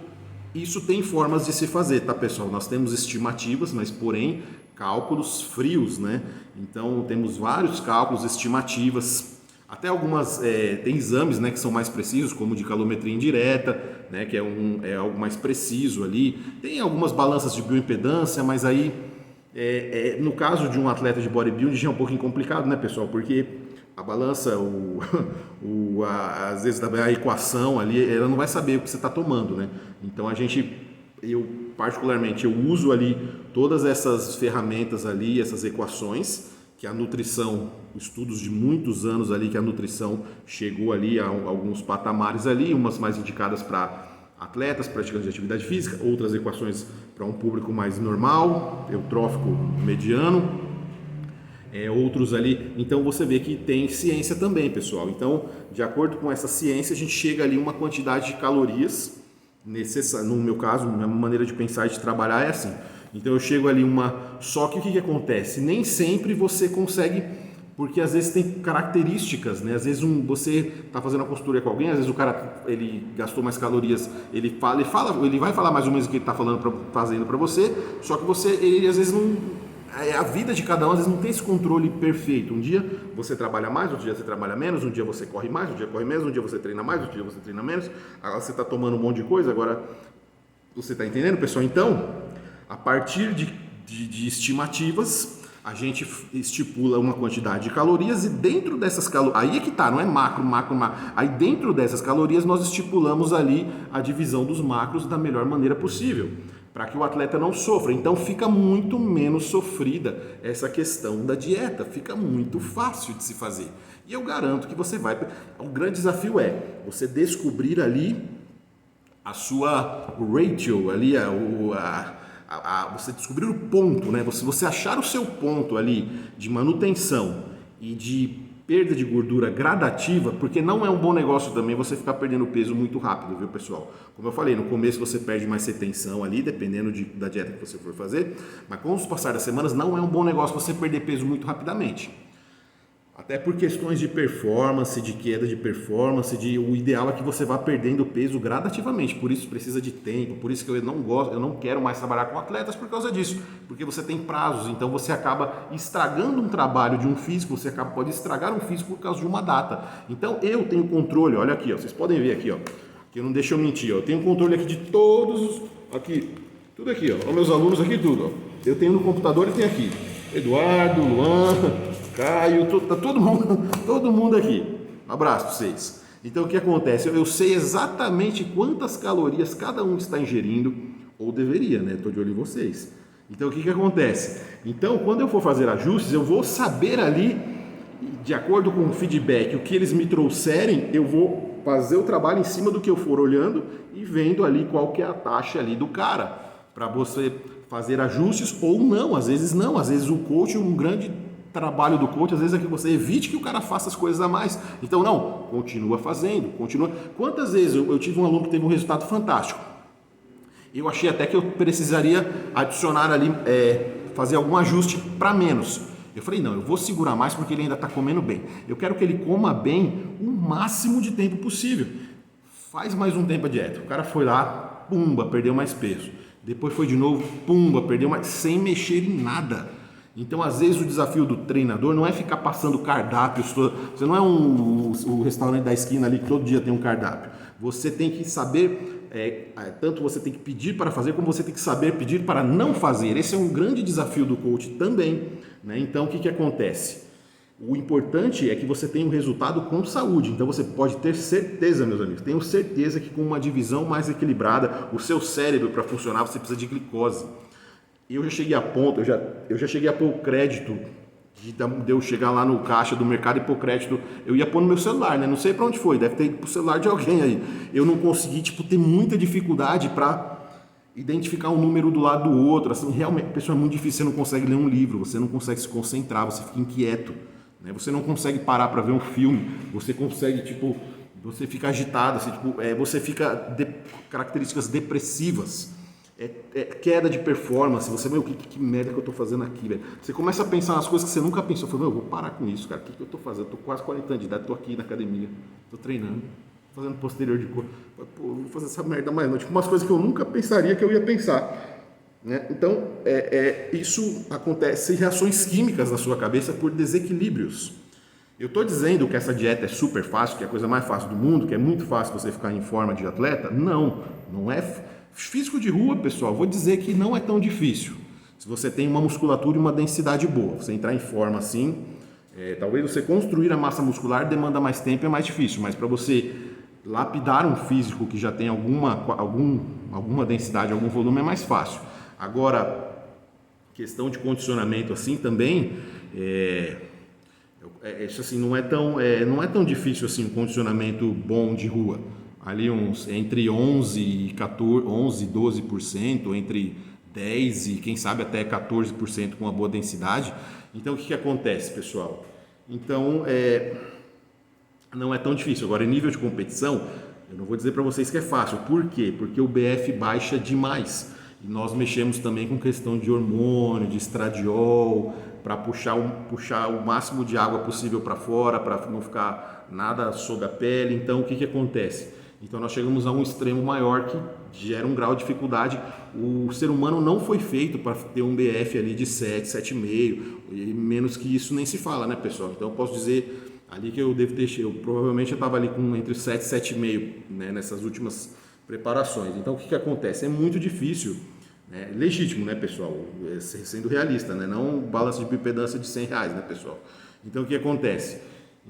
Isso tem formas de se fazer, tá, pessoal? Nós temos estimativas, mas porém, cálculos frios, né? Então, temos vários cálculos, estimativas, até algumas, tem exames, né, que são mais precisos, como de calometria indireta, né, que é algo mais preciso ali. Tem algumas balanças de bioimpedância, mas aí, no caso de um atleta de bodybuilding, já é um pouquinho complicado, né, pessoal? Porque a balança, às vezes a equação ali, ela não vai saber o que você está tomando, né? Então eu particularmente, eu uso ali todas essas ferramentas ali, essas equações, que a nutrição, estudos de muitos anos ali, que a nutrição chegou ali a alguns patamares ali, umas mais indicadas para atletas praticantes de atividade física, outras equações para um público mais normal, eutrófico mediano, outros ali. Então você vê que tem ciência também, pessoal. Então, de acordo com essa ciência, a gente chega ali uma quantidade de calorias necessária. No meu caso, a minha maneira de pensar e de trabalhar é assim. Então eu chego ali Só que o que acontece? Nem sempre você consegue, porque às vezes tem características, né? Às vezes você está fazendo uma consultoria com alguém, às vezes o cara ele gastou mais calorias, ele vai falar mais ou menos o que ele está fazendo para você, só que ele às vezes não... A vida de cada um às vezes não tem esse controle perfeito. Um dia você trabalha mais, outro dia você trabalha menos, um dia você corre mais, outro dia corre menos, um dia você treina mais, outro dia você treina menos. Agora você está tomando um monte de coisa, agora você está entendendo, pessoal? Então, a partir de estimativas, a gente estipula uma quantidade de calorias e dentro dessas calorias, aí é que tá, não é macro. Aí dentro dessas calorias nós estipulamos ali a divisão dos macros da melhor maneira possível, para que o atleta não sofra. Então fica muito menos sofrida essa questão da dieta, fica muito fácil de se fazer. E eu garanto que você vai... O grande desafio é você descobrir ali a sua ratio, ali você descobrir o ponto, né? Você achar o seu ponto ali de manutenção e de perda de gordura gradativa, porque não é um bom negócio também você ficar perdendo peso muito rápido, viu, pessoal? Como eu falei, no começo você perde mais retenção ali, dependendo da dieta que você for fazer, mas com o passar das semanas não é um bom negócio você perder peso muito rapidamente. Até por questões de performance, de queda de performance, o ideal é que você vá perdendo peso gradativamente, por isso precisa de tempo, por isso que eu não quero mais trabalhar com atletas por causa disso, porque você tem prazos, então você acaba estragando um trabalho de um físico, pode estragar um físico por causa de uma data. Então eu tenho controle, olha aqui, ó, vocês podem ver aqui, ó, que não deixa eu mentir, ó, eu tenho controle aqui de todos, aqui, tudo aqui, ó, meus alunos aqui, tudo, ó, eu tenho no computador e tenho aqui. Eduardo, Luan, Caio, tá todo mundo aqui. Um abraço para vocês. Então o que acontece? Eu sei exatamente quantas calorias cada um está ingerindo, ou deveria, né? Estou de olho em vocês. Então o que acontece? Então quando eu for fazer ajustes, eu vou saber ali, de acordo com o feedback, o que eles me trouxerem, eu vou fazer o trabalho em cima do que eu for olhando e vendo ali qual que é a taxa ali do cara, para você fazer ajustes ou não, às vezes o coach, um grande trabalho do coach, às vezes é que você evite que o cara faça as coisas a mais. Então não, continua fazendo, continua. Quantas vezes eu tive um aluno que teve um resultado fantástico? Eu achei até que eu precisaria adicionar ali, fazer algum ajuste para menos. Eu falei, não, eu vou segurar mais porque ele ainda está comendo bem. Eu quero que ele coma bem o máximo de tempo possível. Faz mais um tempo a dieta. O cara foi lá, pumba, perdeu mais peso. Depois foi de novo, pumba, perdeu mais, sem mexer em nada. Então, às vezes, o desafio do treinador não é ficar passando cardápios. Você não é o restaurante da esquina ali que todo dia tem um cardápio. Você tem que saber, tanto você tem que pedir para fazer, como você tem que saber pedir para não fazer. Esse é um grande desafio do coach também, né? Então, o que acontece? O importante é que você tenha um resultado com saúde. Então você pode ter certeza, meus amigos, tenho certeza que com uma divisão mais equilibrada, o seu cérebro, para funcionar, você precisa de glicose. Eu já cheguei a ponto, eu já cheguei a pôr o crédito, de eu chegar lá no caixa do mercado e pôr crédito, eu ia pôr no meu celular, né? Não sei para onde foi, deve ter ido pro celular de alguém aí. Eu não consegui, ter muita dificuldade para identificar um número do lado do outro. Assim, realmente, pessoal, é muito difícil, você não consegue ler um livro, você não consegue se concentrar, você fica inquieto. Você não consegue parar para ver um filme, você consegue, você fica agitado, assim, você fica características depressivas, queda de performance, você, que merda que eu tô fazendo aqui, velho? Você começa a pensar nas coisas que você nunca pensou, eu vou parar com isso, cara, o que eu tô fazendo? Eu tô quase 40 anos de idade, tô aqui na academia, tô treinando, fazendo posterior de corpo, pô, vou fazer essa merda mais não, umas coisas que eu nunca pensaria que eu ia pensar. Então, isso acontece, reações químicas na sua cabeça por desequilíbrios. Eu estou dizendo que essa dieta é super fácil, que é a coisa mais fácil do mundo, que é muito fácil você ficar em forma de atleta. Não é. Físico de rua, pessoal, vou dizer que não é tão difícil. Se você tem uma musculatura e uma densidade boa, você entrar em forma assim, talvez você construir a massa muscular demanda mais tempo, é mais difícil, mas para você lapidar um físico que já tem alguma densidade, algum volume, é mais fácil. Agora, questão de condicionamento assim também, isso assim, não é tão difícil assim um condicionamento bom de rua. Ali entre 11 e 12%, entre 10 e quem sabe até 14% com uma boa densidade. Então o que acontece, pessoal? Então não é tão difícil. Agora, em nível de competição, eu não vou dizer para vocês que é fácil. Por quê? Porque o BF baixa demais. E nós mexemos também com questão de hormônio, de estradiol, para puxar o máximo de água possível para fora, para não ficar nada sob a pele. Então, o que acontece? Então, nós chegamos a um extremo maior que gera um grau de dificuldade. O ser humano não foi feito para ter um BF ali de 7, 7,5, e menos que isso nem se fala, né, pessoal? Então, eu posso dizer ali que eu provavelmente eu estava ali com entre 7 e 7,5, né, nessas últimas preparações. Então, o que acontece? É muito difícil, né? Legítimo, né, pessoal? Sendo realista, né? Não balanço de bipedância de R$100, né, pessoal? Então, o que acontece?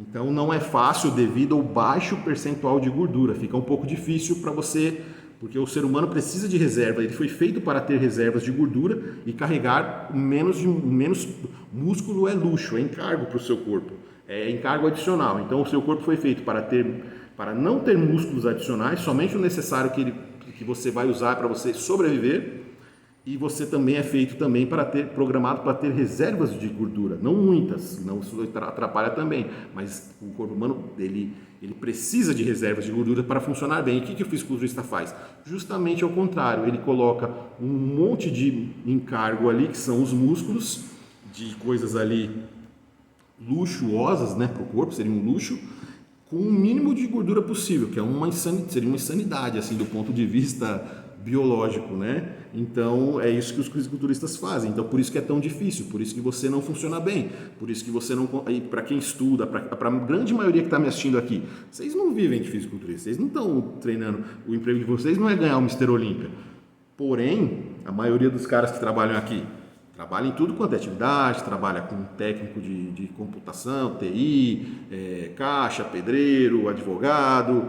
Então, não é fácil devido ao baixo percentual de gordura. Fica um pouco difícil para você, porque o ser humano precisa de reserva. Ele foi feito para ter reservas de gordura e carregar menos músculo é luxo, é encargo para o seu corpo. É encargo adicional. Então, o seu corpo foi feito para não ter músculos adicionais, somente o necessário que você vai usar para você sobreviver, e você também é feito também programado para ter reservas de gordura, não muitas, não isso atrapalha também, mas o corpo humano ele precisa de reservas de gordura para funcionar bem. E o que o fisiculturista faz? Justamente ao contrário, ele coloca um monte de encargo ali, que são os músculos, de coisas ali luxuosas, né, para o corpo, seria um luxo, com o mínimo de gordura possível, que seria uma insanidade, assim, do ponto de vista biológico, né? Então, é isso que os fisiculturistas fazem. Então, por isso que é tão difícil, por isso que você não funciona bem, por isso que você não... Para quem estuda, para a grande maioria que está me assistindo aqui, vocês não vivem de fisiculturismo, vocês não estão treinando, o emprego de vocês não é ganhar o Mr. Olímpia. Porém, a maioria dos caras que trabalham aqui trabalha em tudo quanto é atividade, trabalha com técnico de computação, TI, caixa, pedreiro, advogado,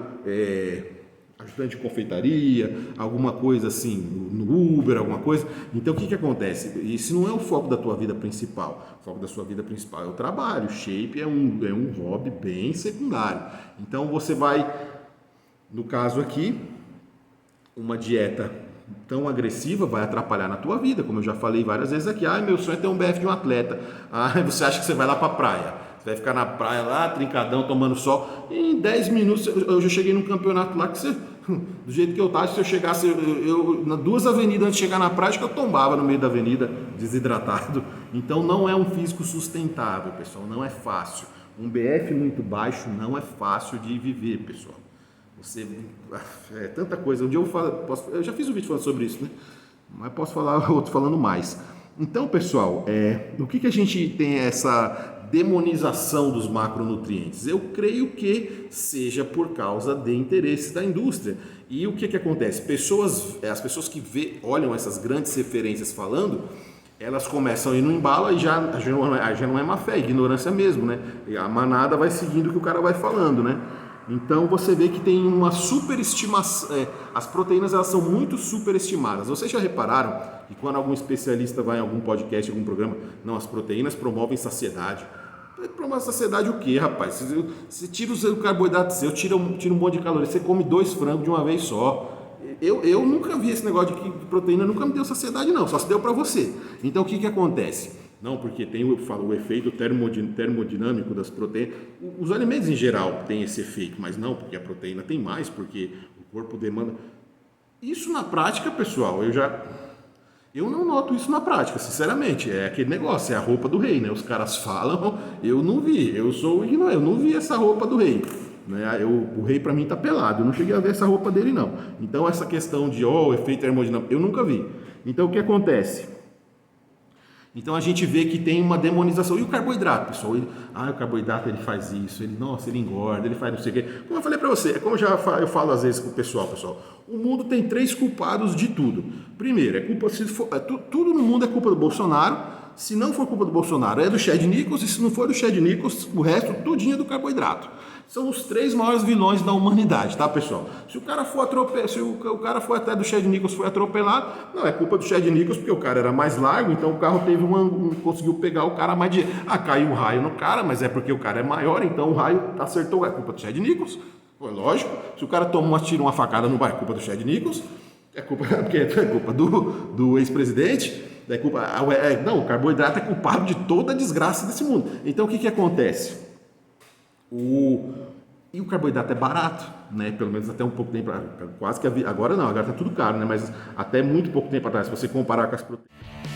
ajudante de confeitaria, alguma coisa assim, no Uber, alguma coisa. Então o que acontece? Isso não é o foco da tua vida principal. O foco da sua vida principal é o trabalho. O shape é um hobby bem secundário. Então você vai, no caso aqui, uma dieta tão agressiva vai atrapalhar na tua vida, como eu já falei várias vezes aqui. Meu sonho é ter um BF de um atleta. Você acha que você vai lá pra praia. Você vai ficar na praia lá, trincadão, tomando sol. E em 10 minutos, eu já cheguei num campeonato lá que você, do jeito que eu tava, se eu chegasse, nas 2 avenidas antes de chegar na praia, acho que eu tombava no meio da avenida, desidratado. Então não é um físico sustentável, pessoal, não é fácil. Um BF muito baixo não é fácil de viver, pessoal. Tanta coisa. Um dia eu já fiz um vídeo falando sobre isso, né? Mas posso falar outro falando mais. Então, pessoal, o que a gente tem essa demonização dos macronutrientes? Eu creio que seja por causa de interesses da indústria. E o que acontece? As pessoas que olham essas grandes referências falando, elas começam a ir no embalo e já não é má fé, é ignorância mesmo, né? E a manada vai seguindo o que o cara vai falando, né? Então você vê que tem uma superestimação, as proteínas elas são muito superestimadas. Vocês já repararam que quando algum especialista vai em algum podcast, algum programa, não, as proteínas promovem saciedade. Promove saciedade o quê, rapaz? Você tira o carboidrato seu, tira um monte de calorias, você come 2 frangos de uma vez só. Eu nunca vi esse negócio de que proteína nunca me deu saciedade não, só se deu para você. Então o que acontece? Não, porque tem o efeito termodinâmico das proteínas. Os alimentos em geral têm esse efeito, mas não, porque a proteína tem mais, porque o corpo demanda. Isso na prática, pessoal, eu não noto isso na prática, sinceramente. É aquele negócio, é a roupa do rei, né? Os caras falam, eu não vi, eu sou ignorante, eu não vi essa roupa do rei. Né? O rei para mim tá pelado, eu não cheguei a ver essa roupa dele não. Então essa questão de o efeito termodinâmico, eu nunca vi. Então o que acontece? Então a gente vê que tem uma demonização. E o carboidrato, pessoal? O carboidrato ele faz isso, ele engorda, ele faz não sei o quê. Como eu falei para você, como eu falo às vezes com o pessoal, o mundo tem 3 culpados de tudo. Primeiro, tudo no mundo é culpa do Bolsonaro. Se não for culpa do Bolsonaro, é do Chad Nichols, e se não for do Chad Nichols, o resto tudinho é do carboidrato. São os 3 maiores vilões da humanidade, tá, pessoal? Se o cara for até do Chad Nichols foi atropelado, não é culpa do Chad Nichols, porque o cara era mais largo, então o carro teve conseguiu pegar o cara mais de... caiu um raio no cara, mas é porque o cara é maior, então o raio acertou, é culpa do Chad Nichols. Pô, lógico, se o cara tira uma facada no bairro, é culpa do Chad Nichols, é culpa do ex-presidente, o carboidrato é culpado de toda a desgraça desse mundo. Então o que acontece? E o carboidrato é barato, né? Pelo menos até um pouco tempo, quase que agora não, agora tá tudo caro, né? Mas até muito pouco tempo atrás, se você comparar com as proteínas.